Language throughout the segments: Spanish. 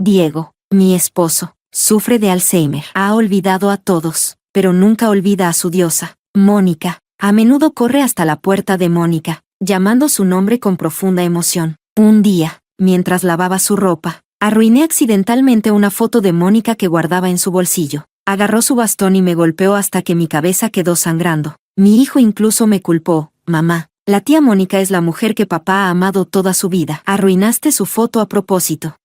Diego, mi esposo, sufre de Alzheimer. Ha olvidado a todos, pero nunca olvida a su diosa, Mónica. A menudo corre hasta la puerta de Mónica, llamando su nombre con profunda emoción. Un día, mientras lavaba su ropa, arruiné accidentalmente una foto de Mónica que guardaba en su bolsillo. Agarró su bastón y me golpeó hasta que mi cabeza quedó sangrando. Mi hijo incluso me culpó. Mamá, la tía Mónica es la mujer que papá ha amado toda su vida. Arruinaste su foto a propósito.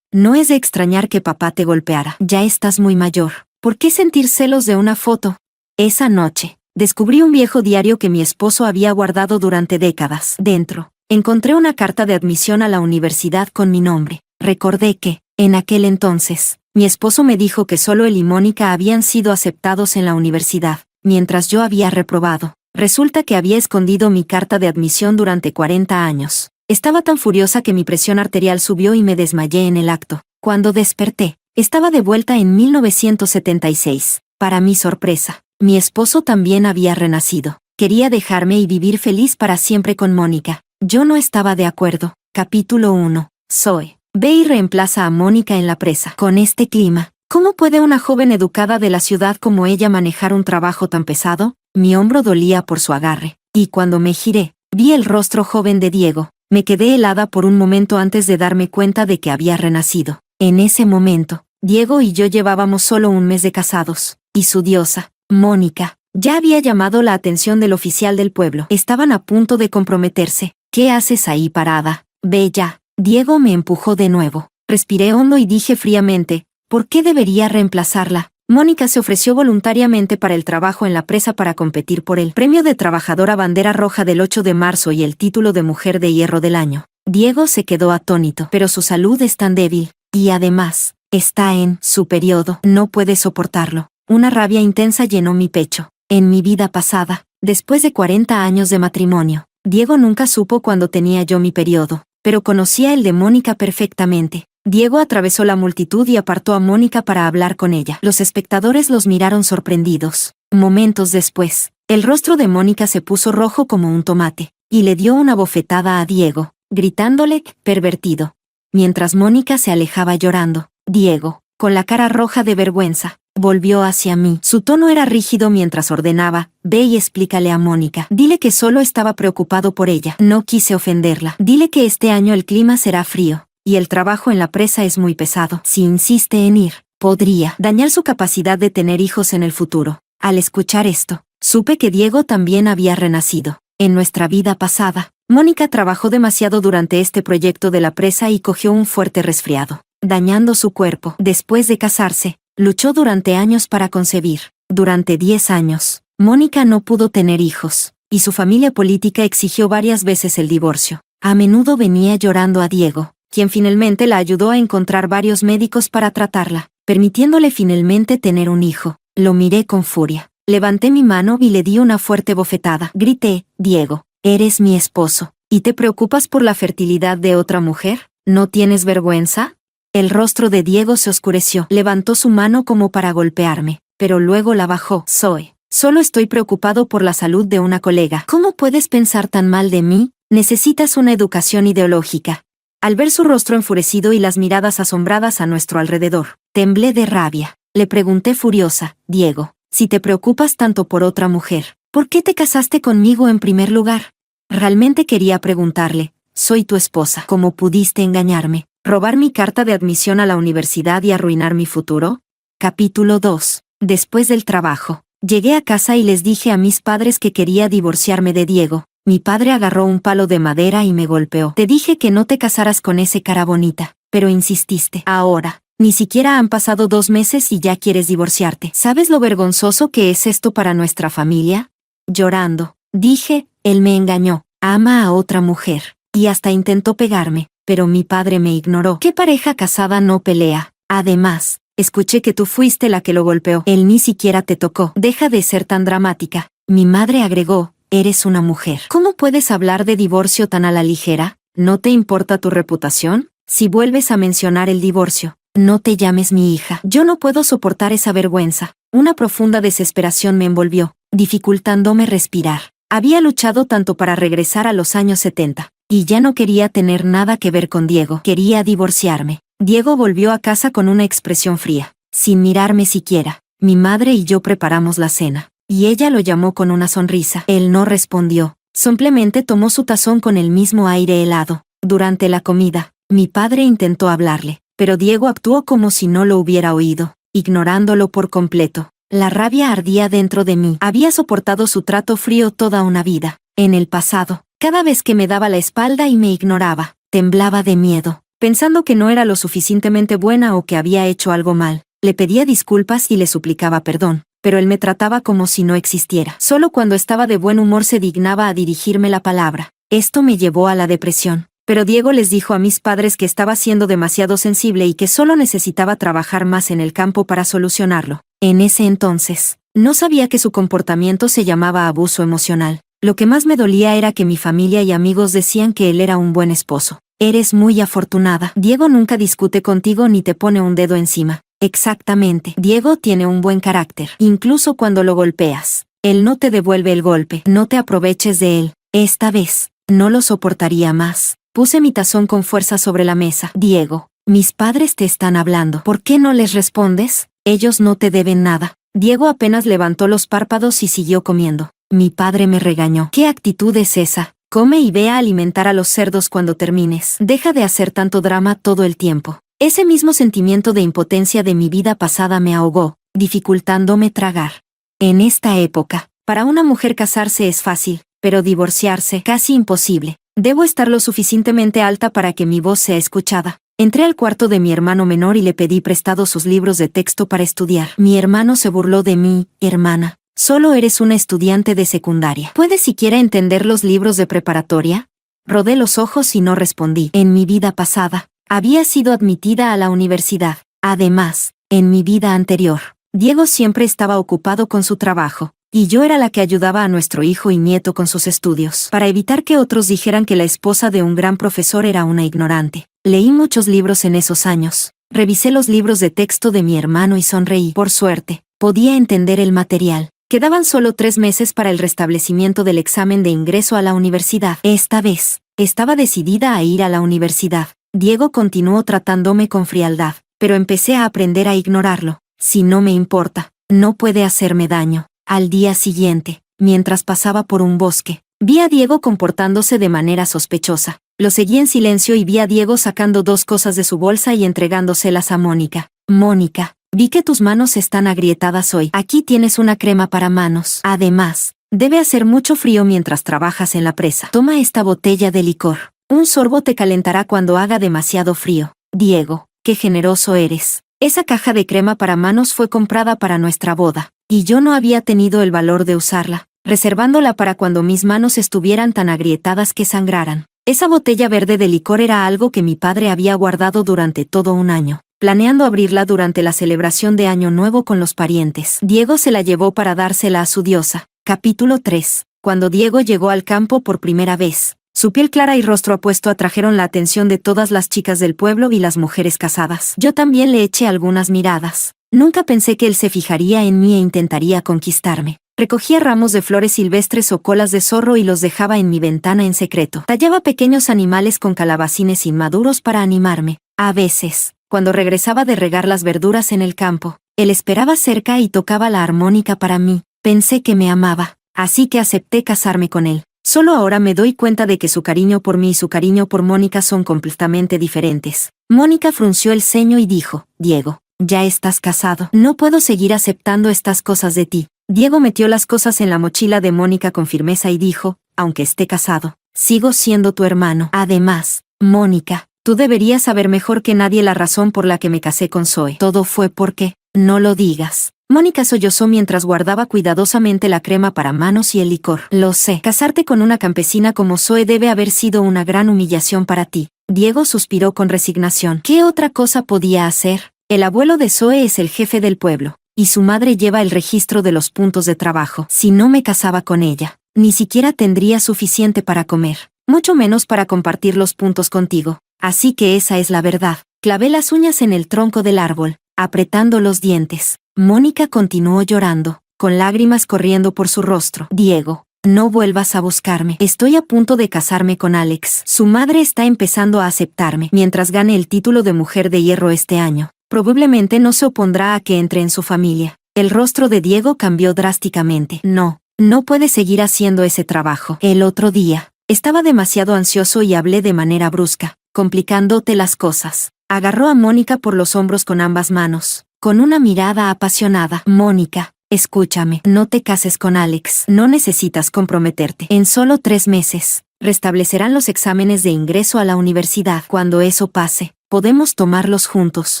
No es de extrañar que papá te golpeara. Ya estás muy mayor. ¿Por qué sentir celos de una foto? Esa noche, descubrí un viejo diario que mi esposo había guardado durante décadas. Dentro, encontré una carta de admisión a la universidad con mi nombre. Recordé que, en aquel entonces, mi esposo me dijo que solo él y Mónica habían sido aceptados en la universidad, mientras yo había reprobado. Resulta que había escondido mi carta de admisión durante 40 años. Estaba tan furiosa que mi presión arterial subió y me desmayé en el acto. Cuando desperté, estaba de vuelta en 1976. Para mi sorpresa, mi esposo también había renacido. Quería dejarme y vivir feliz para siempre con Mónica. Yo no estaba de acuerdo. Capítulo 1. Zoe. Ve y reemplaza a Mónica en la presa. Con este clima, ¿cómo puede una joven educada de la ciudad como ella manejar un trabajo tan pesado? Mi hombro dolía por su agarre, y cuando me giré, vi el rostro joven de Diego. Me quedé helada por un momento antes de darme cuenta de que había renacido. En ese momento, Diego y yo llevábamos solo un mes de casados, y su diosa, Mónica, ya había llamado la atención del oficial del pueblo. Estaban a punto de comprometerse. ¿Qué haces ahí parada? Ve ya. Diego me empujó de nuevo. Respiré hondo y dije fríamente, ¿por qué debería reemplazarla? Mónica se ofreció voluntariamente para el trabajo en la presa para competir por el Premio de Trabajadora Bandera Roja del 8 de marzo y el título de Mujer de Hierro del Año. Diego se quedó atónito. Pero su salud es tan débil, y además, está en su periodo. No puede soportarlo. Una rabia intensa llenó mi pecho. En mi vida pasada, después de 40 años de matrimonio, Diego nunca supo cuándo tenía yo mi periodo, pero conocía el de Mónica perfectamente. Diego atravesó la multitud y apartó a Mónica para hablar con ella. Los espectadores los miraron sorprendidos. Momentos después, el rostro de Mónica se puso rojo como un tomate, y le dio una bofetada a Diego, gritándole, pervertido. Mientras Mónica se alejaba llorando, Diego, con la cara roja de vergüenza, volvió hacia mí. Su tono era rígido mientras ordenaba, ve y explícale a Mónica. Dile que solo estaba preocupado por ella. No quise ofenderla. Dile que este año el clima será frío, y el trabajo en la presa es muy pesado. Si insiste en ir, podría dañar su capacidad de tener hijos en el futuro. Al escuchar esto, supe que Diego también había renacido. En nuestra vida pasada, Mónica trabajó demasiado durante este proyecto de la presa y cogió un fuerte resfriado, dañando su cuerpo. Después de casarse, luchó durante años para concebir. Durante 10 años, Mónica no pudo tener hijos, y su familia política exigió varias veces el divorcio. A menudo venía llorando a Diego, quien finalmente la ayudó a encontrar varios médicos para tratarla, permitiéndole finalmente tener un hijo. Lo miré con furia. Levanté mi mano y le di una fuerte bofetada. Grité, Diego, eres mi esposo, ¿y te preocupas por la fertilidad de otra mujer? ¿No tienes vergüenza? El rostro de Diego se oscureció. Levantó su mano como para golpearme, pero luego la bajó. Zoe, solo estoy preocupado por la salud de una colega. ¿Cómo puedes pensar tan mal de mí? Necesitas una educación ideológica. Al ver su rostro enfurecido y las miradas asombradas a nuestro alrededor, temblé de rabia. Le pregunté furiosa, Diego, si te preocupas tanto por otra mujer, ¿por qué te casaste conmigo en primer lugar? Realmente quería preguntarle, soy tu esposa. ¿Cómo pudiste engañarme, robar mi carta de admisión a la universidad y arruinar mi futuro? Capítulo 2. Después del trabajo, llegué a casa y les dije a mis padres que quería divorciarme de Diego. Mi padre agarró un palo de madera y me golpeó. Te dije que no te casaras con ese cara bonita, pero insististe. Ahora, ni siquiera han pasado 2 meses y ya quieres divorciarte. ¿Sabes lo vergonzoso que es esto para nuestra familia? Llorando, dije, él me engañó, ama a otra mujer, y hasta intentó pegarme, pero mi padre me ignoró. ¿Qué pareja casada no pelea? Además, escuché que tú fuiste la que lo golpeó. Él ni siquiera te tocó. Deja de ser tan dramática. Mi madre agregó, eres una mujer. ¿Cómo puedes hablar de divorcio tan a la ligera? ¿No te importa tu reputación? Si vuelves a mencionar el divorcio, no te llames mi hija. Yo no puedo soportar esa vergüenza. Una profunda desesperación me envolvió, dificultándome respirar. Había luchado tanto para regresar a los años 70, y ya no quería tener nada que ver con Diego. Quería divorciarme. Diego volvió a casa con una expresión fría. Sin mirarme siquiera. Mi madre y yo preparamos la cena. Y ella lo llamó con una sonrisa. Él no respondió. Simplemente tomó su tazón con el mismo aire helado. Durante la comida, mi padre intentó hablarle, pero Diego actuó como si no lo hubiera oído, ignorándolo por completo. La rabia ardía dentro de mí. Había soportado su trato frío toda una vida. En el pasado, cada vez que me daba la espalda y me ignoraba, temblaba de miedo, pensando que no era lo suficientemente buena o que había hecho algo mal. Le pedía disculpas y le suplicaba perdón, pero él me trataba como si no existiera. Solo cuando estaba de buen humor se dignaba a dirigirme la palabra. Esto me llevó a la depresión. Pero Diego les dijo a mis padres que estaba siendo demasiado sensible y que solo necesitaba trabajar más en el campo para solucionarlo. En ese entonces, no sabía que su comportamiento se llamaba abuso emocional. Lo que más me dolía era que mi familia y amigos decían que él era un buen esposo. Eres muy afortunada. Diego nunca discute contigo ni te pone un dedo encima. Exactamente. Diego tiene un buen carácter. Incluso cuando lo golpeas, él no te devuelve el golpe. No te aproveches de él. Esta vez, no lo soportaría más. Puse mi tazón con fuerza sobre la mesa. Diego, mis padres te están hablando. ¿Por qué no les respondes? Ellos no te deben nada. Diego apenas levantó los párpados y siguió comiendo. Mi padre me regañó. ¿Qué actitud es esa? Come y ve a alimentar a los cerdos cuando termines. Deja de hacer tanto drama todo el tiempo. Ese mismo sentimiento de impotencia de mi vida pasada me ahogó, dificultándome tragar. En esta época, para una mujer casarse es fácil, pero divorciarse casi imposible. Debo estar lo suficientemente alta para que mi voz sea escuchada. Entré al cuarto de mi hermano menor y le pedí prestado sus libros de texto para estudiar. Mi hermano se burló de mí. Hermana, solo eres una estudiante de secundaria. ¿Puedes siquiera entender los libros de preparatoria? Rodé los ojos y no respondí. En mi vida pasada, había sido admitida a la universidad. Además, en mi vida anterior, Diego siempre estaba ocupado con su trabajo, y yo era la que ayudaba a nuestro hijo y nieto con sus estudios, para evitar que otros dijeran que la esposa de un gran profesor era una ignorante. Leí muchos libros en esos años. Revisé los libros de texto de mi hermano y sonreí. Por suerte, podía entender el material. Quedaban solo 3 meses para el restablecimiento del examen de ingreso a la universidad. Esta vez, estaba decidida a ir a la universidad. Diego continuó tratándome con frialdad, pero empecé a aprender a ignorarlo. Si no me importa, no puede hacerme daño. Al día siguiente, mientras pasaba por un bosque, vi a Diego comportándose de manera sospechosa. Lo seguí en silencio y vi a Diego sacando 2 cosas de su bolsa y entregándoselas a Mónica. Mónica, vi que tus manos están agrietadas hoy. Aquí tienes una crema para manos. Además, debe hacer mucho frío mientras trabajas en la presa. Toma esta botella de licor. Un sorbo te calentará cuando haga demasiado frío. Diego, qué generoso eres. Esa caja de crema para manos fue comprada para nuestra boda, y yo no había tenido el valor de usarla, reservándola para cuando mis manos estuvieran tan agrietadas que sangraran. Esa botella verde de licor era algo que mi padre había guardado durante todo un año, planeando abrirla durante la celebración de Año Nuevo con los parientes. Diego se la llevó para dársela a su diosa. Capítulo 3. Cuando Diego llegó al campo por primera vez, su piel clara y rostro apuesto atrajeron la atención de todas las chicas del pueblo y las mujeres casadas. Yo también le eché algunas miradas. Nunca pensé que él se fijaría en mí e intentaría conquistarme. Recogía ramos de flores silvestres o colas de zorro y los dejaba en mi ventana en secreto. Tallaba pequeños animales con calabacines inmaduros para animarme. A veces, cuando regresaba de regar las verduras en el campo, él esperaba cerca y tocaba la armónica para mí. Pensé que me amaba, así que acepté casarme con él. Solo ahora me doy cuenta de que su cariño por mí y su cariño por Mónica son completamente diferentes. Mónica frunció el ceño y dijo, Diego, ya estás casado. No puedo seguir aceptando estas cosas de ti. Diego metió las cosas en la mochila de Mónica con firmeza y dijo, aunque esté casado, sigo siendo tu hermano. Además, Mónica, tú deberías saber mejor que nadie la razón por la que me casé con Zoe. Todo fue porque, no lo digas. Mónica sollozó mientras guardaba cuidadosamente la crema para manos y el licor. Lo sé. Casarte con una campesina como Zoe debe haber sido una gran humillación para ti. Diego suspiró con resignación. ¿Qué otra cosa podía hacer? El abuelo de Zoe es el jefe del pueblo, y su madre lleva el registro de los puntos de trabajo. Si no me casaba con ella, ni siquiera tendría suficiente para comer, mucho menos para compartir los puntos contigo. Así que esa es la verdad. Clavé las uñas en el tronco del árbol, apretando los dientes. Mónica continuó llorando, con lágrimas corriendo por su rostro. Diego, No vuelvas a buscarme. Estoy a punto de casarme con Alex. Su madre está empezando a aceptarme. Mientras gane el título de mujer de hierro este año, probablemente no se opondrá a que entre en su familia. El rostro de Diego cambió drásticamente. No puedes seguir haciendo ese trabajo. El otro día, estaba demasiado ansioso y hablé de manera brusca, complicándote las cosas. Agarró a Mónica por los hombros con ambas manos, con una mirada apasionada. Mónica, escúchame, no te cases con Alex. No necesitas comprometerte. En solo 3 meses, restablecerán los exámenes de ingreso a la universidad. Cuando eso pase, podemos tomarlos juntos.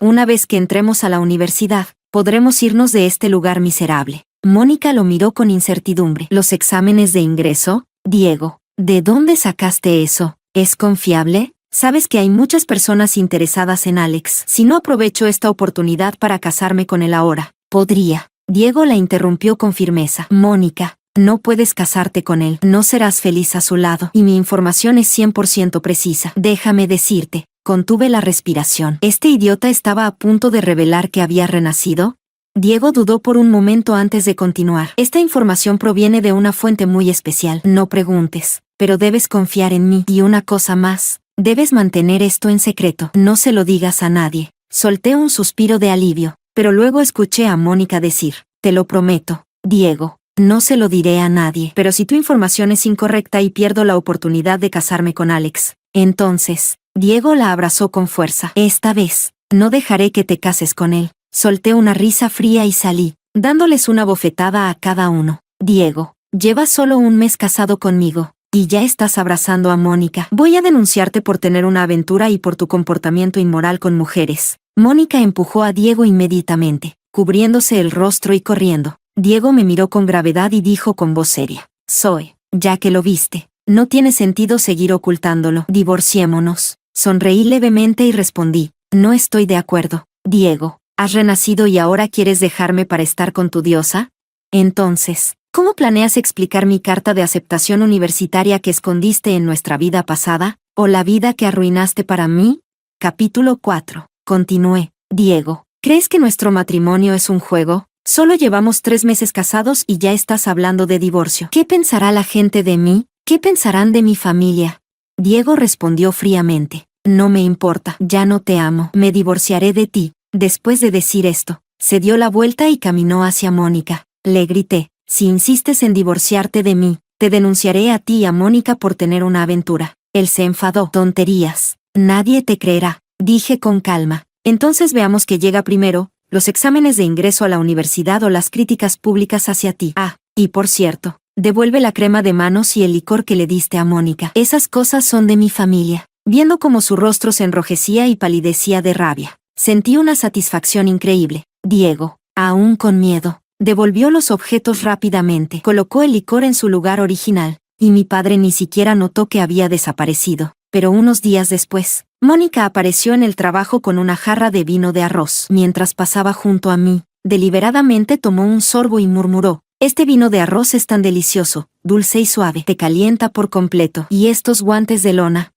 Una vez que entremos a la universidad, podremos irnos de este lugar miserable. Mónica lo miró con incertidumbre. ¿Los exámenes de ingreso? Diego, ¿de dónde sacaste eso? ¿Es confiable? Sabes que hay muchas personas interesadas en Alex. Si no aprovecho esta oportunidad para casarme con él ahora, podría. Diego la interrumpió con firmeza. Mónica, no puedes casarte con él. No serás feliz a su lado. Y mi información es 100% precisa. Déjame decirte. Contuve la respiración. ¿Este idiota estaba a punto de revelar que había renacido? Diego dudó por un momento antes de continuar. Esta información proviene de una fuente muy especial. No preguntes, pero debes confiar en mí. Y una cosa más, debes mantener esto en secreto. No se lo digas a nadie. Solté un suspiro de alivio, pero luego escuché a Mónica decir, te lo prometo, Diego, no se lo diré a nadie. Pero si tu información es incorrecta y pierdo la oportunidad de casarme con Alex, entonces, Diego la abrazó con fuerza. Esta vez, no dejaré que te cases con él. Solté una risa fría y salí, dándoles una bofetada a cada uno. Diego, llevas solo 1 mes casado conmigo, y ya estás abrazando a Mónica. Voy a denunciarte por tener una aventura y por tu comportamiento inmoral con mujeres. Mónica empujó a Diego inmediatamente, cubriéndose el rostro y corriendo. Diego me miró con gravedad y dijo con voz seria, Zoe, ya que lo viste, no tiene sentido seguir ocultándolo. Divorciémonos. Sonreí levemente y respondí, no estoy de acuerdo. Diego, ¿has renacido y ahora quieres dejarme para estar con tu diosa? Entonces, ¿cómo planeas explicar mi carta de aceptación universitaria que escondiste en nuestra vida pasada, o la vida que arruinaste para mí? Capítulo 4. Continué. Diego, ¿crees que nuestro matrimonio es un juego? Solo llevamos 3 meses casados y ya estás hablando de divorcio. ¿Qué pensará la gente de mí? ¿Qué pensarán de mi familia? Diego respondió fríamente. No me importa, ya no te amo. Me divorciaré de ti. Después de decir esto, se dio la vuelta y caminó hacia Mónica. Le grité, si insistes en divorciarte de mí, te denunciaré a ti y a Mónica por tener una aventura. Él se enfadó. Tonterías. Nadie te creerá, dije con calma. Entonces veamos qué llega primero, los exámenes de ingreso a la universidad o las críticas públicas hacia ti. Ah, y por cierto, devuelve la crema de manos y el licor que le diste a Mónica. Esas cosas son de mi familia. Viendo cómo su rostro se enrojecía y palidecía de rabia, sentí una satisfacción increíble. Diego, aún con miedo, devolvió los objetos rápidamente, colocó el licor en su lugar original, y mi padre ni siquiera notó que había desaparecido. Pero unos días después, Mónica apareció en el trabajo con una jarra de vino de arroz. Mientras pasaba junto a mí, deliberadamente tomó un sorbo y murmuró, este vino de arroz es tan delicioso, dulce y suave, te calienta por completo. Y estos guantes de lona.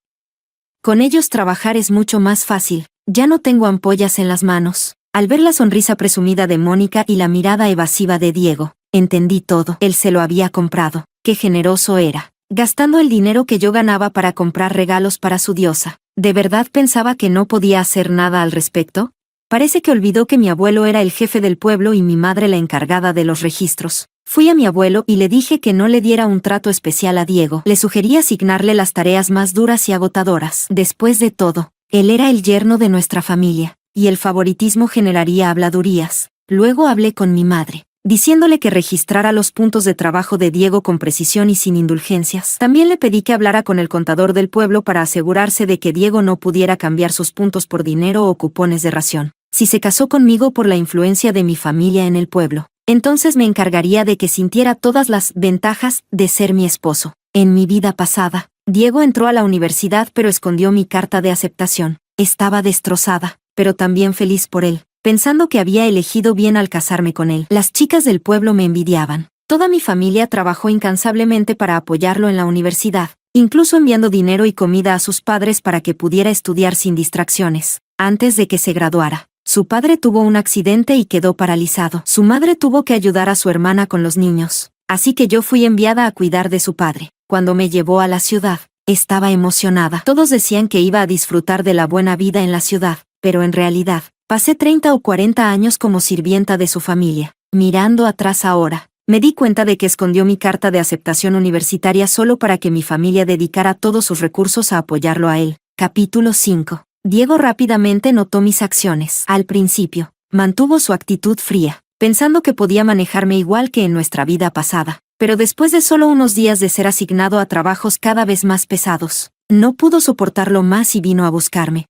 Con ellos trabajar es mucho más fácil. Ya no tengo ampollas en las manos. Al ver la sonrisa presumida de Mónica y la mirada evasiva de Diego, entendí todo. Él se lo había comprado. Qué generoso era, gastando el dinero que yo ganaba para comprar regalos para su diosa. ¿De verdad pensaba que no podía hacer nada al respecto? Parece que olvidó que mi abuelo era el jefe del pueblo y mi madre la encargada de los registros. Fui a mi abuelo y le dije que no le diera un trato especial a Diego. Le sugerí asignarle las tareas más duras y agotadoras. Después de todo, él era el yerno de nuestra familia, y el favoritismo generaría habladurías. Luego hablé con mi madre, diciéndole que registrara los puntos de trabajo de Diego con precisión y sin indulgencias. También le pedí que hablara con el contador del pueblo para asegurarse de que Diego no pudiera cambiar sus puntos por dinero o cupones de ración. Si se casó conmigo por la influencia de mi familia en el pueblo, entonces me encargaría de que sintiera todas las ventajas de ser mi esposo. En mi vida pasada, Diego entró a la universidad pero escondió mi carta de aceptación. Estaba destrozada, pero también feliz por él, pensando que había elegido bien al casarme con él. Las chicas del pueblo me envidiaban. Toda mi familia trabajó incansablemente para apoyarlo en la universidad, incluso enviando dinero y comida a sus padres para que pudiera estudiar sin distracciones. Antes de que se graduara, su padre tuvo un accidente y quedó paralizado. Su madre tuvo que ayudar a su hermana con los niños, así que yo fui enviada a cuidar de su padre. Cuando me llevó a la ciudad, estaba emocionada. Todos decían que iba a disfrutar de la buena vida en la ciudad, pero en realidad, pasé 30 o 40 años como sirvienta de su familia. Mirando atrás ahora, me di cuenta de que escondió mi carta de aceptación universitaria solo para que mi familia dedicara todos sus recursos a apoyarlo a él. Capítulo 5. Diego rápidamente notó mis acciones. Al principio, mantuvo su actitud fría, pensando que podía manejarme igual que en nuestra vida pasada. Pero después de solo unos días de ser asignado a trabajos cada vez más pesados, no pudo soportarlo más y vino a buscarme.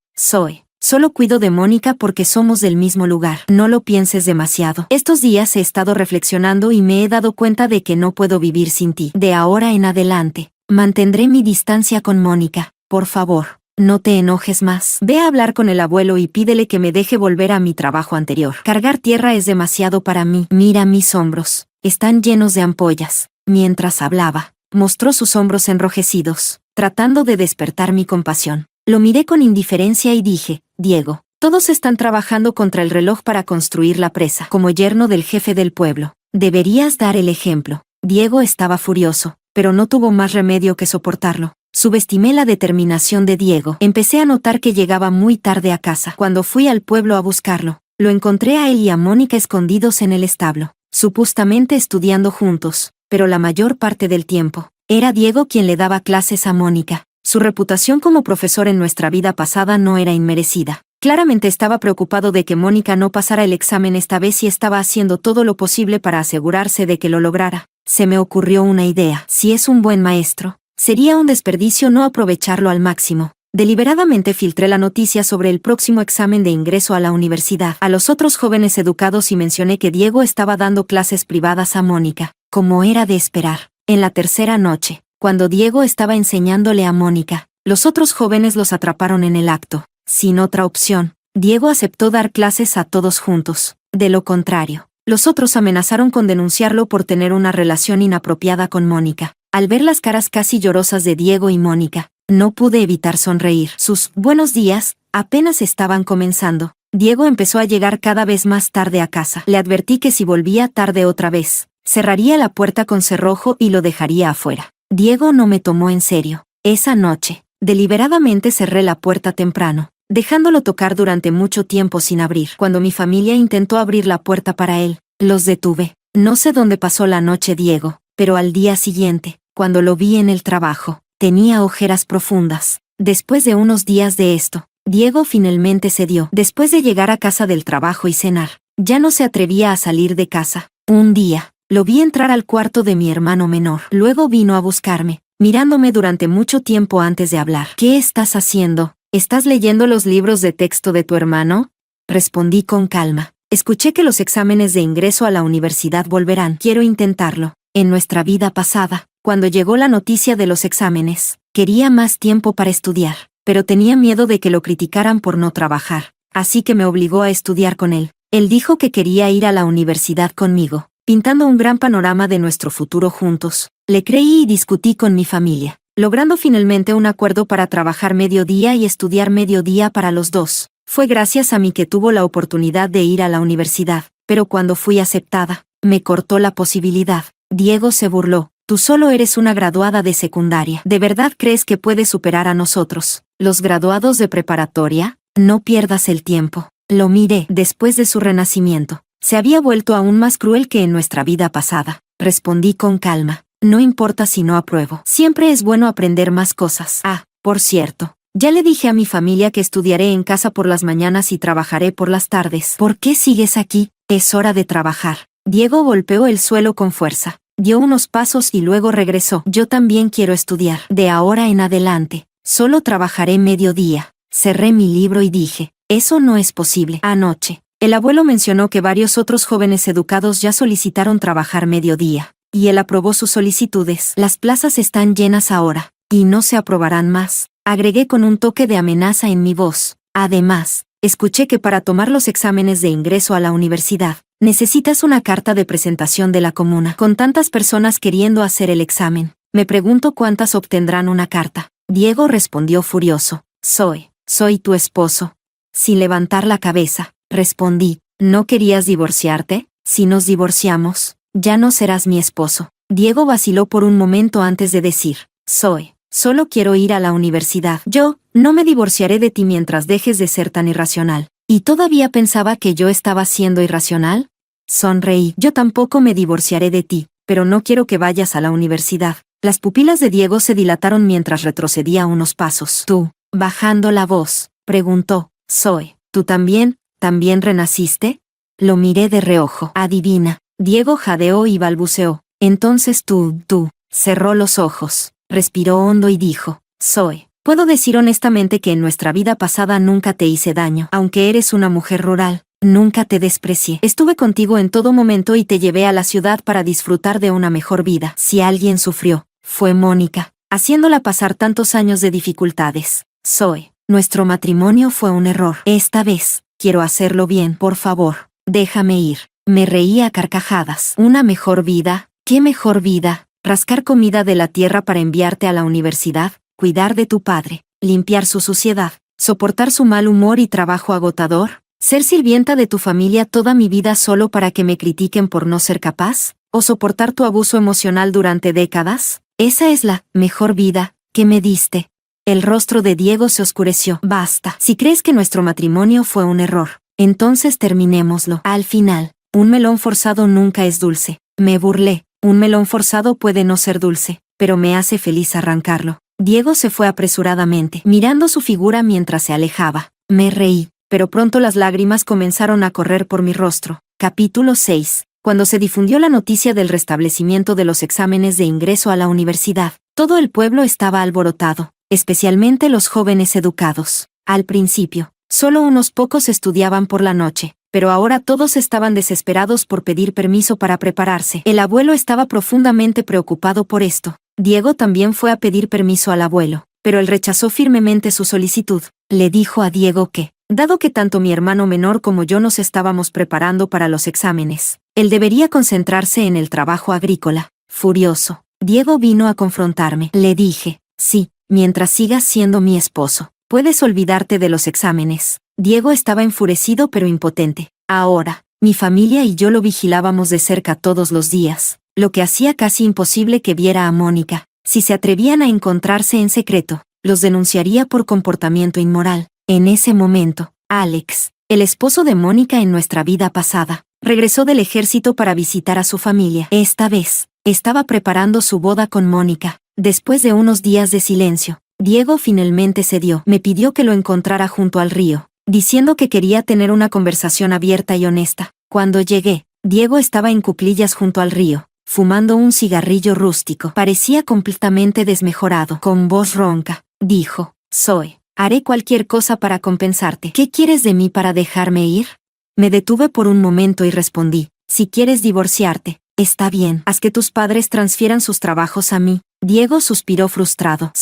Solo cuido de Mónica porque somos del mismo lugar. No lo pienses demasiado. Estos días he estado reflexionando y me he dado cuenta de que no puedo vivir sin ti. De ahora en adelante, mantendré mi distancia con Mónica. Por favor, no te enojes más. Ve a hablar con el abuelo y pídele que me deje volver a mi trabajo anterior. Cargar tierra es demasiado para mí. Mira mis hombros. Están llenos de ampollas. Mientras hablaba, mostró sus hombros enrojecidos, tratando de despertar mi compasión. Lo miré con indiferencia y dije, Diego, todos están trabajando contra el reloj para construir la presa. Como yerno del jefe del pueblo, deberías dar el ejemplo. Diego estaba furioso, pero no tuvo más remedio que soportarlo. Subestimé la determinación de Diego. Empecé a notar que llegaba muy tarde a casa. Cuando fui al pueblo a buscarlo, lo encontré a él y a Mónica escondidos en el establo, supuestamente estudiando juntos, pero la mayor parte del tiempo, era Diego quien le daba clases a Mónica. Su reputación como profesor en nuestra vida pasada no era inmerecida. Claramente estaba preocupado de que Mónica no pasara el examen esta vez y estaba haciendo todo lo posible para asegurarse de que lo lograra. Se me ocurrió una idea. Si es un buen maestro, sería un desperdicio no aprovecharlo al máximo. Deliberadamente filtré la noticia sobre el próximo examen de ingreso a la universidad a los otros jóvenes educados y mencioné que Diego estaba dando clases privadas a Mónica, como era de esperar. En la tercera noche, cuando Diego estaba enseñándole a Mónica, los otros jóvenes los atraparon en el acto. Sin otra opción, Diego aceptó dar clases a todos juntos. De lo contrario, los otros amenazaron con denunciarlo por tener una relación inapropiada con Mónica. Al ver las caras casi llorosas de Diego y Mónica, no pude evitar sonreír. Sus buenos días apenas estaban comenzando. Diego empezó a llegar cada vez más tarde a casa. Le advertí que si volvía tarde otra vez, cerraría la puerta con cerrojo y lo dejaría afuera. Diego no me tomó en serio. Esa noche, deliberadamente cerré la puerta temprano, dejándolo tocar durante mucho tiempo sin abrir. Cuando mi familia intentó abrir la puerta para él, los detuve. No sé dónde pasó la noche Diego, pero al día siguiente, cuando lo vi en el trabajo, tenía ojeras profundas. Después de unos días de esto, Diego finalmente cedió. Después de llegar a casa del trabajo y cenar, ya no se atrevía a salir de casa. Un día, lo vi entrar al cuarto de mi hermano menor. Luego vino a buscarme, mirándome durante mucho tiempo antes de hablar. ¿Qué estás haciendo? ¿Estás leyendo los libros de texto de tu hermano? Respondí con calma. Escuché que los exámenes de ingreso a la universidad volverán. Quiero intentarlo. En nuestra vida pasada, cuando llegó la noticia de los exámenes, quería más tiempo para estudiar, pero tenía miedo de que lo criticaran por no trabajar, así que me obligó a estudiar con él. Él dijo que quería ir a la universidad conmigo, pintando un gran panorama de nuestro futuro juntos. Le creí y discutí con mi familia, logrando finalmente un acuerdo para trabajar mediodía y estudiar mediodía para los dos. Fue gracias a mí que tuvo la oportunidad de ir a la universidad, pero cuando fui aceptada, me cortó la posibilidad. Diego se burló. Tú solo eres una graduada de secundaria. ¿De verdad crees que puedes superar a nosotros, los graduados de preparatoria? No pierdas el tiempo. Lo miré. Después de su renacimiento, se había vuelto aún más cruel que en nuestra vida pasada. Respondí con calma. No importa si no apruebo. Siempre es bueno aprender más cosas. Ah, por cierto, ya le dije a mi familia que estudiaré en casa por las mañanas y trabajaré por las tardes. ¿Por qué sigues aquí? Es hora de trabajar. Diego golpeó el suelo con fuerza. Dio unos pasos y luego regresó. Yo también quiero estudiar. De ahora en adelante, solo trabajaré mediodía. Cerré mi libro y dije, eso no es posible. Anoche, el abuelo mencionó que varios otros jóvenes educados ya solicitaron trabajar mediodía, y él aprobó sus solicitudes. Las plazas están llenas ahora, y no se aprobarán más. Agregué con un toque de amenaza en mi voz. Además, escuché que para tomar los exámenes de ingreso a la universidad, necesitas una carta de presentación de la comuna. Con tantas personas queriendo hacer el examen, me pregunto cuántas obtendrán una carta. Diego respondió furioso. Soy tu esposo. Sin levantar la cabeza, respondí, ¿no querías divorciarte? Si nos divorciamos, ya no serás mi esposo. Diego vaciló por un momento antes de decir, solo quiero ir a la universidad. Yo, no me divorciaré de ti mientras dejes de ser tan irracional. ¿Y todavía pensaba que yo estaba siendo irracional? Sonreí. Yo tampoco me divorciaré de ti, pero no quiero que vayas a la universidad. Las pupilas de Diego se dilataron mientras retrocedía unos pasos. ¿Tú, bajando la voz, preguntó, ¿tú también renaciste? Lo miré de reojo. Adivina. Diego jadeó y balbuceó. Entonces tú, cerró los ojos, respiró hondo y dijo, puedo decir honestamente que en nuestra vida pasada nunca te hice daño. Aunque eres una mujer rural, nunca te desprecié. Estuve contigo en todo momento y te llevé a la ciudad para disfrutar de una mejor vida. Si alguien sufrió, fue Mónica, haciéndola pasar tantos años de dificultades. Nuestro matrimonio fue un error. Esta vez, quiero hacerlo bien. Por favor, déjame ir. Me reí a carcajadas. ¿Una mejor vida? ¿Qué mejor vida? Rascar comida de la tierra para enviarte a la universidad, cuidar de tu padre, limpiar su suciedad, soportar su mal humor y trabajo agotador, ser sirvienta de tu familia toda mi vida solo para que me critiquen por no ser capaz, o soportar tu abuso emocional durante décadas. Esa es la mejor vida que me diste. El rostro de Diego se oscureció. Basta. Si crees que nuestro matrimonio fue un error, entonces terminémoslo. Al final, un melón forzado nunca es dulce. Me burlé. Un melón forzado puede no ser dulce, pero me hace feliz arrancarlo. Diego se fue apresuradamente, mirando su figura mientras se alejaba. Me reí, pero pronto las lágrimas comenzaron a correr por mi rostro. Capítulo 6. Cuando se difundió la noticia del restablecimiento de los exámenes de ingreso a la universidad, todo el pueblo estaba alborotado, especialmente los jóvenes educados. Al principio, solo unos pocos estudiaban por la noche, pero ahora todos estaban desesperados por pedir permiso para prepararse. El abuelo estaba profundamente preocupado por esto. Diego también fue a pedir permiso al abuelo, pero él rechazó firmemente su solicitud. Le dijo a Diego que, dado que tanto mi hermano menor como yo nos estábamos preparando para los exámenes, él debería concentrarse en el trabajo agrícola. Furioso, Diego vino a confrontarme. Le dije, sí, mientras sigas siendo mi esposo, puedes olvidarte de los exámenes. Diego estaba enfurecido pero impotente. Ahora, mi familia y yo lo vigilábamos de cerca todos los días, lo que hacía casi imposible que viera a Mónica. Si se atrevían a encontrarse en secreto, los denunciaría por comportamiento inmoral. En ese momento, Alex, el esposo de Mónica en nuestra vida pasada, regresó del ejército para visitar a su familia. Esta vez, estaba preparando su boda con Mónica. Después de unos días de silencio, Diego finalmente cedió. Me pidió que lo encontrara junto al río, diciendo que quería tener una conversación abierta y honesta. Cuando llegué, Diego estaba en cuclillas junto al río, fumando un cigarrillo rústico. Parecía completamente desmejorado. Con voz ronca, dijo, haré cualquier cosa para compensarte. ¿Qué quieres de mí para dejarme ir? Me detuve por un momento y respondí, si quieres divorciarte, está bien. Haz que tus padres transfieran sus trabajos a mí. Diego suspiró frustrado.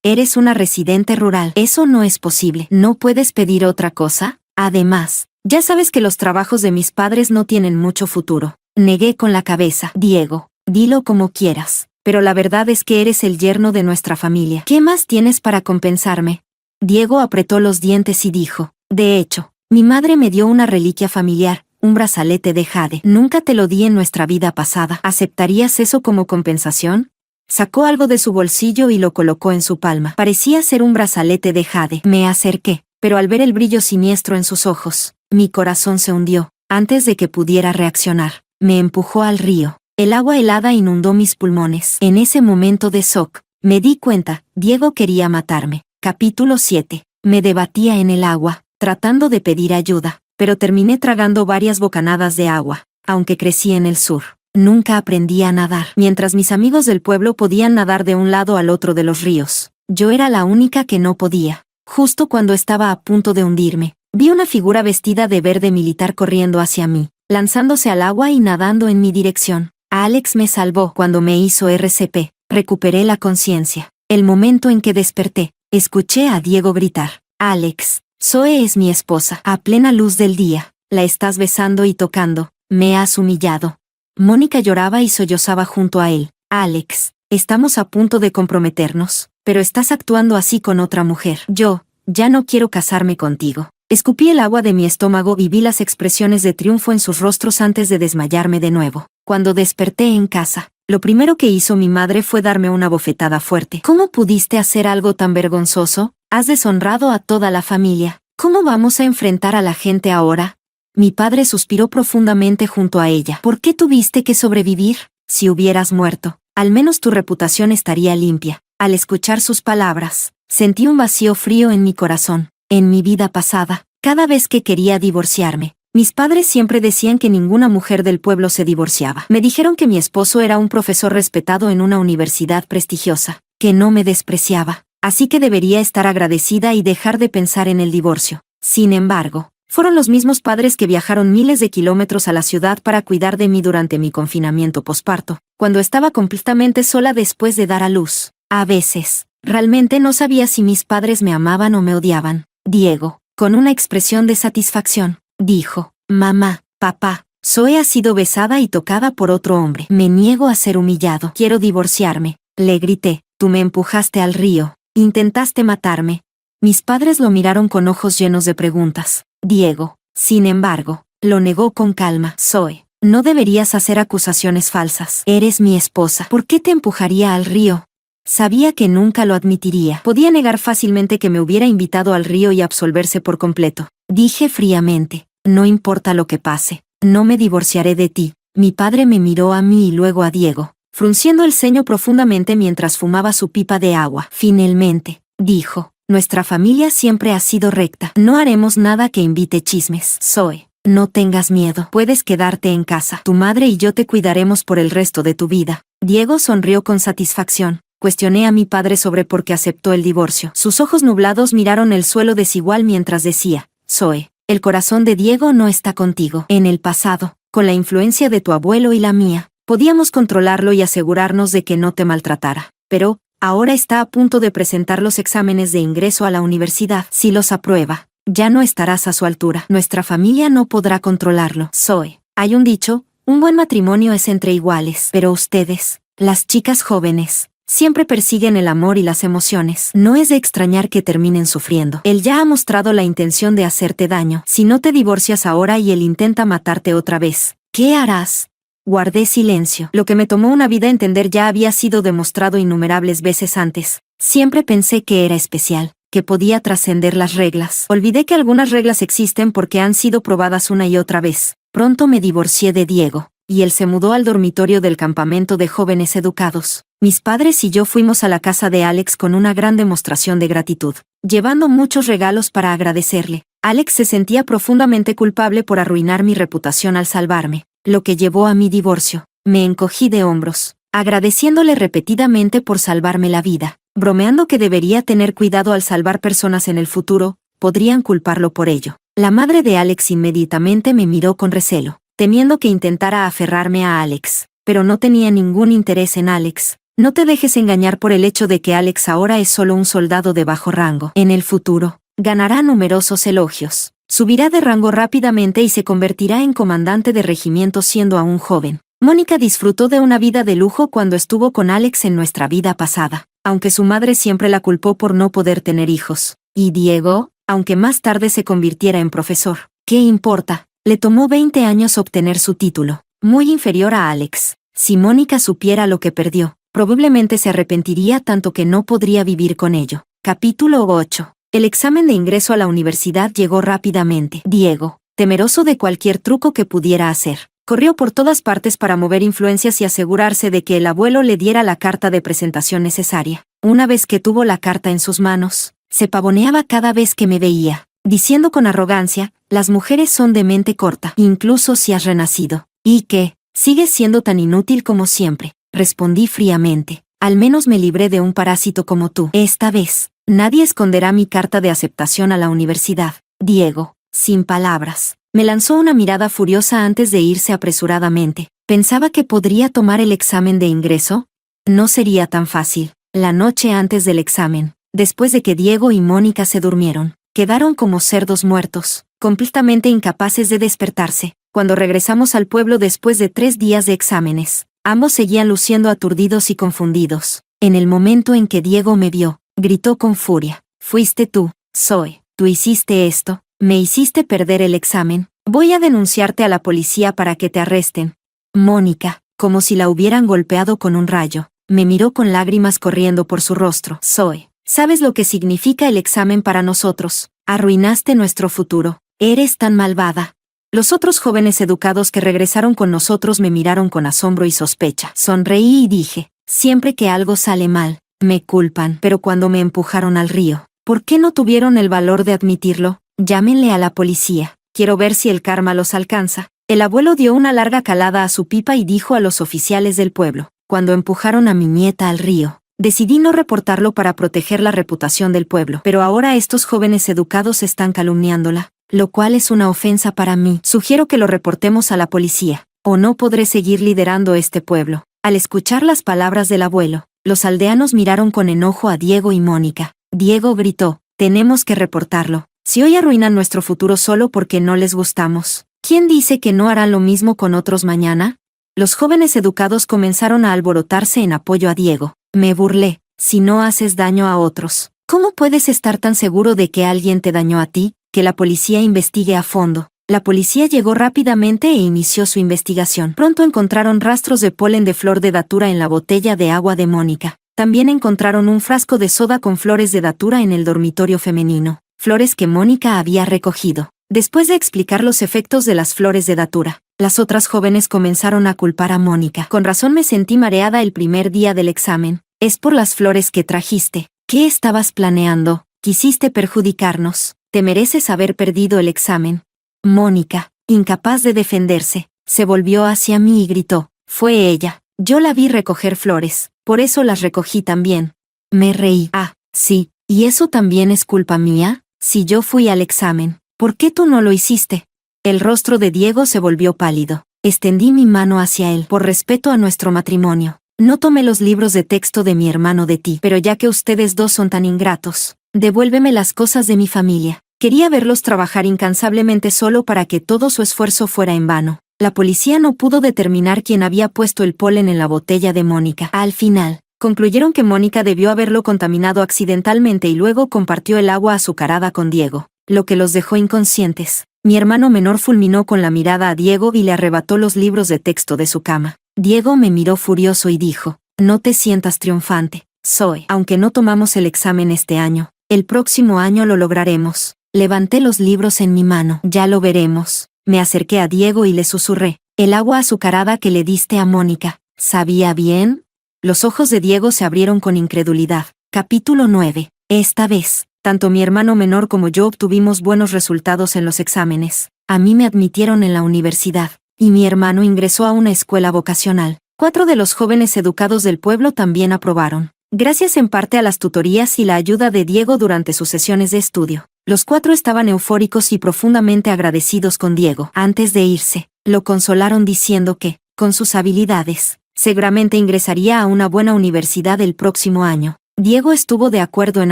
Eres una residente rural. Eso no es posible. ¿No puedes pedir otra cosa? Además, ya sabes que los trabajos de mis padres no tienen mucho futuro. Negué con la cabeza. Diego, dilo como quieras, pero la verdad es que eres el yerno de nuestra familia. ¿Qué más tienes para compensarme? Diego apretó los dientes y dijo, de hecho, mi madre me dio una reliquia familiar, un brazalete de jade. Nunca te lo di en nuestra vida pasada. ¿Aceptarías eso como compensación? Sacó algo de su bolsillo y lo colocó en su palma. Parecía ser un brazalete de jade. Me acerqué, pero al ver el brillo siniestro en sus ojos, mi corazón se hundió. Antes de que pudiera reaccionar, me empujó al río. El agua helada inundó mis pulmones. En ese momento de shock, me di cuenta, Diego quería matarme. Capítulo 7. Me debatía en el agua, tratando de pedir ayuda, pero terminé tragando varias bocanadas de agua. Aunque crecí en el sur, nunca aprendí a nadar. Mientras mis amigos del pueblo podían nadar de un lado al otro de los ríos, yo era la única que no podía. Justo cuando estaba a punto de hundirme, vi una figura vestida de verde militar corriendo hacia mí, lanzándose al agua y nadando en mi dirección. Alex me salvó. Cuando me hizo RCP, recuperé la conciencia. El momento en que desperté, escuché a Diego gritar, Alex, Zoe es mi esposa. A plena luz del día, la estás besando y tocando, me has humillado. Mónica lloraba y sollozaba junto a él. Alex, estamos a punto de comprometernos, pero estás actuando así con otra mujer. Yo, ya no quiero casarme contigo. Escupí el agua de mi estómago y vi las expresiones de triunfo en sus rostros antes de desmayarme de nuevo. Cuando desperté en casa, Lo primero que hizo mi madre fue darme una bofetada fuerte. ¿Cómo pudiste hacer algo tan vergonzoso? Has deshonrado a toda la familia. ¿Cómo vamos a enfrentar a la gente ahora? Mi padre suspiró profundamente junto a ella. ¿Por qué tuviste que sobrevivir? Si hubieras muerto, al menos tu reputación estaría limpia. Al escuchar sus palabras, sentí un vacío frío en mi corazón. En mi vida pasada, cada vez que quería divorciarme, mis padres siempre decían que ninguna mujer del pueblo se divorciaba. Me dijeron que mi esposo era un profesor respetado en una universidad prestigiosa, que no me despreciaba, así que debería estar agradecida y dejar de pensar en el divorcio. Sin embargo, fueron los mismos padres que viajaron miles de kilómetros a la ciudad para cuidar de mí durante mi confinamiento posparto, cuando estaba completamente sola después de dar a luz. A veces, realmente no sabía si mis padres me amaban o me odiaban. Diego, con una expresión de satisfacción, dijo: «Mamá, papá, Zoe ha sido besada y tocada por otro hombre. Me niego a ser humillado. Quiero divorciarme», le grité. «Tú me empujaste al río. Intentaste matarme». Mis padres lo miraron con ojos llenos de preguntas. Diego, sin embargo, lo negó con calma. «Zoe, no deberías hacer acusaciones falsas. Eres mi esposa. ¿Por qué te empujaría al río?» Sabía que nunca lo admitiría. Podía negar fácilmente que me hubiera invitado al río y absolverse por completo. Dije fríamente: «No importa lo que pase, no me divorciaré de ti». Mi padre me miró a mí y luego a Diego, frunciendo el ceño profundamente mientras fumaba su pipa de agua. «Finalmente», dijo, «nuestra familia siempre ha sido recta. No haremos nada que invite chismes. Zoe, no tengas miedo. Puedes quedarte en casa. Tu madre y yo te cuidaremos por el resto de tu vida». Diego sonrió con satisfacción. Cuestioné a mi padre sobre por qué aceptó el divorcio. Sus ojos nublados miraron el suelo desigual mientras decía: «Zoe, el corazón de Diego no está contigo. En el pasado, con la influencia de tu abuelo y la mía, podíamos controlarlo y asegurarnos de que no te maltratara. Pero, ahora está a punto de presentar los exámenes de ingreso a la universidad. Si los aprueba, ya no estarás a su altura. Nuestra familia no podrá controlarlo. Zoe, hay un dicho: un buen matrimonio es entre iguales. Pero ustedes, las chicas jóvenes, siempre persiguen el amor y las emociones. No es de extrañar que terminen sufriendo. Él ya ha mostrado la intención de hacerte daño. Si no te divorcias ahora y él intenta matarte otra vez, ¿qué harás?». Guardé silencio. Lo que me tomó una vida entender ya había sido demostrado innumerables veces antes. Siempre pensé que era especial, que podía trascender las reglas. Olvidé que algunas reglas existen porque han sido probadas una y otra vez. Pronto me divorcié de Diego, y él se mudó al dormitorio del campamento de jóvenes educados. Mis padres y yo fuimos a la casa de Alex con una gran demostración de gratitud, llevando muchos regalos para agradecerle. Alex se sentía profundamente culpable por arruinar mi reputación al salvarme, lo que llevó a mi divorcio. Me encogí de hombros, agradeciéndole repetidamente por salvarme la vida, bromeando que debería tener cuidado al salvar personas en el futuro, podrían culparlo por ello. La madre de Alex inmediatamente me miró con recelo, temiendo que intentara aferrarme a Alex, pero no tenía ningún interés en Alex. No te dejes engañar por el hecho de que Alex ahora es solo un soldado de bajo rango. En el futuro, ganará numerosos elogios. Subirá de rango rápidamente y se convertirá en comandante de regimiento siendo aún joven. Mónica disfrutó de una vida de lujo cuando estuvo con Alex en nuestra vida pasada, aunque su madre siempre la culpó por no poder tener hijos. Y Diego, aunque más tarde se convirtiera en profesor, ¿qué importa? Le tomó 20 años obtener su título, muy inferior a Alex. Si Mónica supiera lo que perdió, probablemente se arrepentiría tanto que no podría vivir con ello. Capítulo 8. El examen de ingreso a la universidad llegó rápidamente. Diego, temeroso de cualquier truco que pudiera hacer, corrió por todas partes para mover influencias y asegurarse de que el abuelo le diera la carta de presentación necesaria. Una vez que tuvo la carta en sus manos, se pavoneaba cada vez que me veía, diciendo con arrogancia: «Las mujeres son de mente corta, incluso si has renacido. ¿Y qué? Sigues siendo tan inútil como siempre». Respondí fríamente: «Al menos me libré de un parásito como tú. Esta vez, nadie esconderá mi carta de aceptación a la universidad». Diego, sin palabras, me lanzó una mirada furiosa antes de irse apresuradamente. ¿Pensaba que podría tomar el examen de ingreso? No sería tan fácil. La noche antes del examen, después de que Diego y Mónica se durmieron, quedaron como cerdos muertos, completamente incapaces de despertarse. Cuando regresamos al pueblo después de 3 días de exámenes, ambos seguían luciendo aturdidos y confundidos. En el momento en que Diego me vio, gritó con furia: «Fuiste tú, Zoe, tú hiciste esto, me hiciste perder el examen, voy a denunciarte a la policía para que te arresten». Mónica, como si la hubieran golpeado con un rayo. Me miró con lágrimas corriendo por su rostro. Zoe, ¿sabes lo que significa el examen para nosotros? Arruinaste nuestro futuro. Eres tan malvada. Los otros jóvenes educados que regresaron con nosotros me miraron con asombro y sospecha. Sonreí y dije, siempre que algo sale mal, me culpan. Pero cuando me empujaron al río, ¿por qué no tuvieron el valor de admitirlo? Llámenle a la policía. Quiero ver si el karma los alcanza. El abuelo dio una larga calada a su pipa y dijo a los oficiales del pueblo, cuando empujaron a mi nieta al río, decidí no reportarlo para proteger la reputación del pueblo. Pero ahora estos jóvenes educados están calumniándola, lo cual es una ofensa para mí. Sugiero que lo reportemos a la policía, o no podré seguir liderando este pueblo. Al escuchar las palabras del abuelo, los aldeanos miraron con enojo a Diego y Mónica. Diego gritó, tenemos que reportarlo. Si hoy arruinan nuestro futuro solo porque no les gustamos, ¿quién dice que no harán lo mismo con otros mañana? Los jóvenes educados comenzaron a alborotarse en apoyo a Diego. Me burlé, si no haces daño a otros, ¿cómo puedes estar tan seguro de que alguien te dañó a ti? Que la policía investigue a fondo. La policía llegó rápidamente e inició su investigación. Pronto encontraron rastros de polen de flor de datura en la botella de agua de Mónica. También encontraron un frasco de soda con flores de datura en el dormitorio femenino, flores que Mónica había recogido. Después de explicar los efectos de las flores de datura, las otras jóvenes comenzaron a culpar a Mónica. Con razón me sentí mareada el primer día del examen. Es por las flores que trajiste. ¿Qué estabas planeando? Quisiste perjudicarnos. Te mereces haber perdido el examen. Mónica, incapaz de defenderse, se volvió hacia mí y gritó, fue ella. Yo la vi recoger flores, por eso las recogí también. Me reí. Ah, sí, ¿y eso también es culpa mía? Si yo fui al examen, ¿por qué tú no lo hiciste? El rostro de Diego se volvió pálido. Extendí mi mano hacia él. Por respeto a nuestro matrimonio, no tomé los libros de texto de mi hermano de ti. Pero ya que ustedes dos son tan ingratos, devuélveme las cosas de mi familia. Quería verlos trabajar incansablemente solo para que todo su esfuerzo fuera en vano. La policía no pudo determinar quién había puesto el polen en la botella de Mónica. Al final, concluyeron que Mónica debió haberlo contaminado accidentalmente y luego compartió el agua azucarada con Diego, lo que los dejó inconscientes. Mi hermano menor fulminó con la mirada a Diego y le arrebató los libros de texto de su cama. Diego me miró furioso y dijo, no te sientas triunfante, Zoe. Aunque no tomamos el examen este año, el próximo año lo lograremos. Levanté los libros en mi mano. Ya lo veremos. Me acerqué a Diego y le susurré, el agua azucarada que le diste a Mónica, ¿sabía bien? Los ojos de Diego se abrieron con incredulidad. Capítulo 9. Esta vez, tanto mi hermano menor como yo obtuvimos buenos resultados en los exámenes. A mí me admitieron en la universidad, y mi hermano ingresó a una escuela vocacional. 4 de los jóvenes educados del pueblo también aprobaron, gracias en parte a las tutorías y la ayuda de Diego durante sus sesiones de estudio. Los 4 estaban eufóricos y profundamente agradecidos con Diego. Antes de irse, lo consolaron diciendo que, con sus habilidades, seguramente ingresaría a una buena universidad el próximo año. Diego estuvo de acuerdo en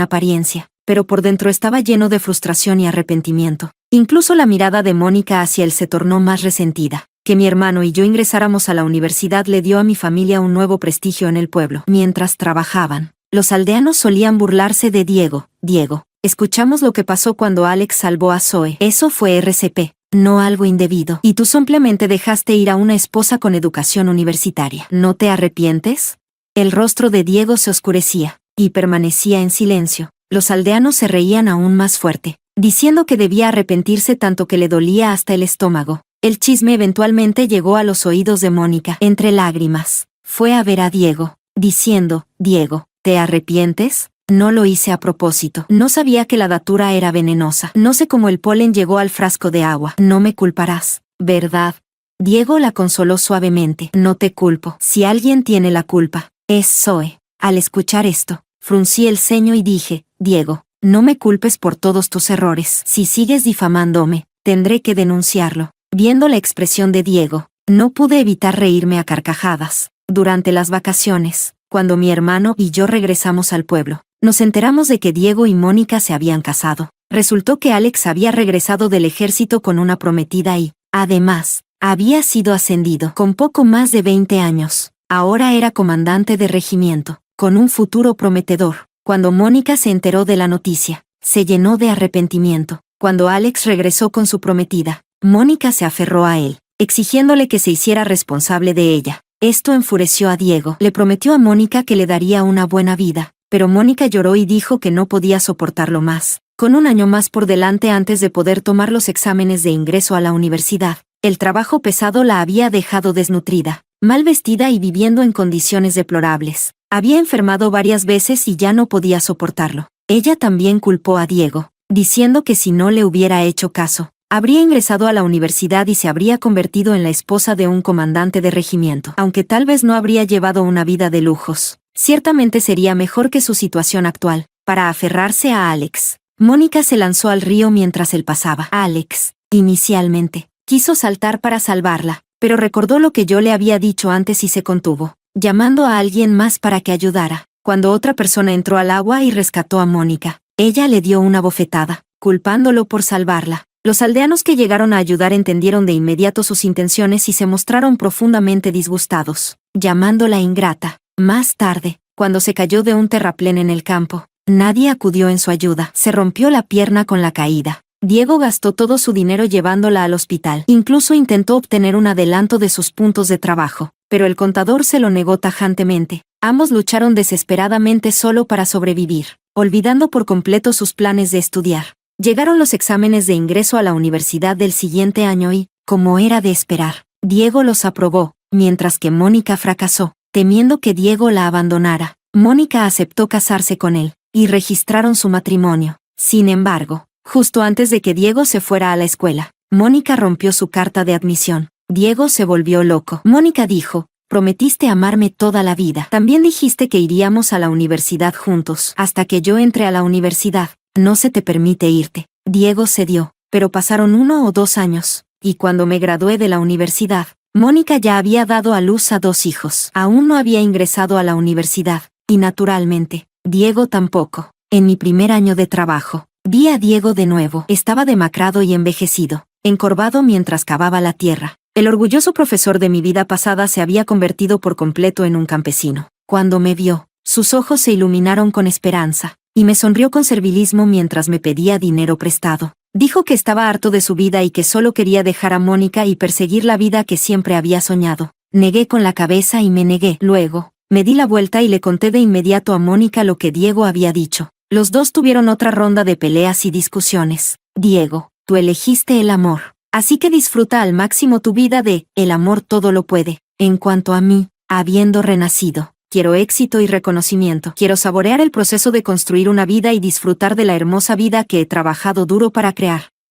apariencia, pero por dentro estaba lleno de frustración y arrepentimiento. Incluso la mirada de Mónica hacia él se tornó más resentida. Que mi hermano y yo ingresáramos a la universidad le dio a mi familia un nuevo prestigio en el pueblo. Mientras trabajaban, los aldeanos solían burlarse de Diego. Diego, escuchamos lo que pasó cuando Alex salvó a Zoe. Eso fue RCP, no algo indebido. Y tú simplemente dejaste ir a una esposa con educación universitaria. ¿No te arrepientes? El rostro de Diego se oscurecía, y permanecía en silencio. Los aldeanos se reían aún más fuerte, diciendo que debía arrepentirse tanto que le dolía hasta el estómago. El chisme eventualmente llegó a los oídos de Mónica. Entre lágrimas, fue a ver a Diego, diciendo, Diego, ¿te arrepientes? No lo hice a propósito. No sabía que la datura era venenosa. No sé cómo el polen llegó al frasco de agua. No me culparás, ¿verdad? Diego la consoló suavemente. No te culpo. Si alguien tiene la culpa, es Zoe. Al escuchar esto, fruncí el ceño y dije, Diego, no me culpes por todos tus errores. Si sigues difamándome, tendré que denunciarlo. Viendo la expresión de Diego, no pude evitar reírme a carcajadas. Durante las vacaciones, cuando mi hermano y yo regresamos al pueblo, nos enteramos de que Diego y Mónica se habían casado. Resultó que Alex había regresado del ejército con una prometida y, además, había sido ascendido. Con poco más de 20 años, ahora era comandante de regimiento, con un futuro prometedor. Cuando Mónica se enteró de la noticia, se llenó de arrepentimiento. Cuando Alex regresó con su prometida, Mónica se aferró a él, exigiéndole que se hiciera responsable de ella. Esto enfureció a Diego. Le prometió a Mónica que le daría una buena vida, pero Mónica lloró y dijo que no podía soportarlo más. Con un año más por delante antes de poder tomar los exámenes de ingreso a la universidad, el trabajo pesado la había dejado desnutrida, mal vestida y viviendo en condiciones deplorables. Había enfermado varias veces y ya no podía soportarlo. Ella también culpó a Diego, diciendo que si no le hubiera hecho caso, habría ingresado a la universidad y se habría convertido en la esposa de un comandante de regimiento. Aunque tal vez no habría llevado una vida de lujos, ciertamente sería mejor que su situación actual. Para aferrarse a Alex, Mónica se lanzó al río mientras él pasaba. Alex, inicialmente, quiso saltar para salvarla, pero recordó lo que yo le había dicho antes y se contuvo, llamando a alguien más para que ayudara. Cuando otra persona entró al agua y rescató a Mónica, ella le dio una bofetada, culpándolo por salvarla. Los aldeanos que llegaron a ayudar entendieron de inmediato sus intenciones y se mostraron profundamente disgustados, llamándola ingrata. Más tarde, cuando se cayó de un terraplén en el campo, nadie acudió en su ayuda. Se rompió la pierna con la caída. Diego gastó todo su dinero llevándola al hospital. Incluso intentó obtener un adelanto de sus puntos de trabajo, pero el contador se lo negó tajantemente. Ambos lucharon desesperadamente solo para sobrevivir, olvidando por completo sus planes de estudiar. Llegaron los exámenes de ingreso a la universidad del siguiente año y, como era de esperar, Diego los aprobó, mientras que Mónica fracasó. Temiendo que Diego la abandonara, Mónica aceptó casarse con él, y registraron su matrimonio. Sin embargo, justo antes de que Diego se fuera a la escuela, Mónica rompió su carta de admisión. Diego se volvió loco. Mónica dijo: prometiste amarme toda la vida. También dijiste que iríamos a la universidad juntos. Hasta que yo entré a la universidad, no se te permite irte. Diego cedió, pero pasaron 1 o 2 años, y cuando me gradué de la universidad, Mónica ya había dado a luz a 2 hijos. Aún no había ingresado a la universidad, y naturalmente, Diego tampoco. En mi primer año de trabajo, vi a Diego de nuevo. Estaba demacrado y envejecido, encorvado mientras cavaba la tierra. El orgulloso profesor de mi vida pasada se había convertido por completo en un campesino. Cuando me vio, sus ojos se iluminaron con esperanza, y me sonrió con servilismo mientras me pedía dinero prestado. Dijo que estaba harto de su vida y que solo quería dejar a Mónica y perseguir la vida que siempre había soñado. Negué con la cabeza y me negué. Luego, me di la vuelta y le conté de inmediato a Mónica lo que Diego había dicho. Los dos tuvieron otra ronda de peleas y discusiones. Diego, tú elegiste el amor, así que disfruta al máximo tu vida el amor todo lo puede. En cuanto a mí, habiendo renacido, quiero éxito y reconocimiento. Quiero saborear el proceso de construir una vida y disfrutar de la hermosa vida que he trabajado duro para crear.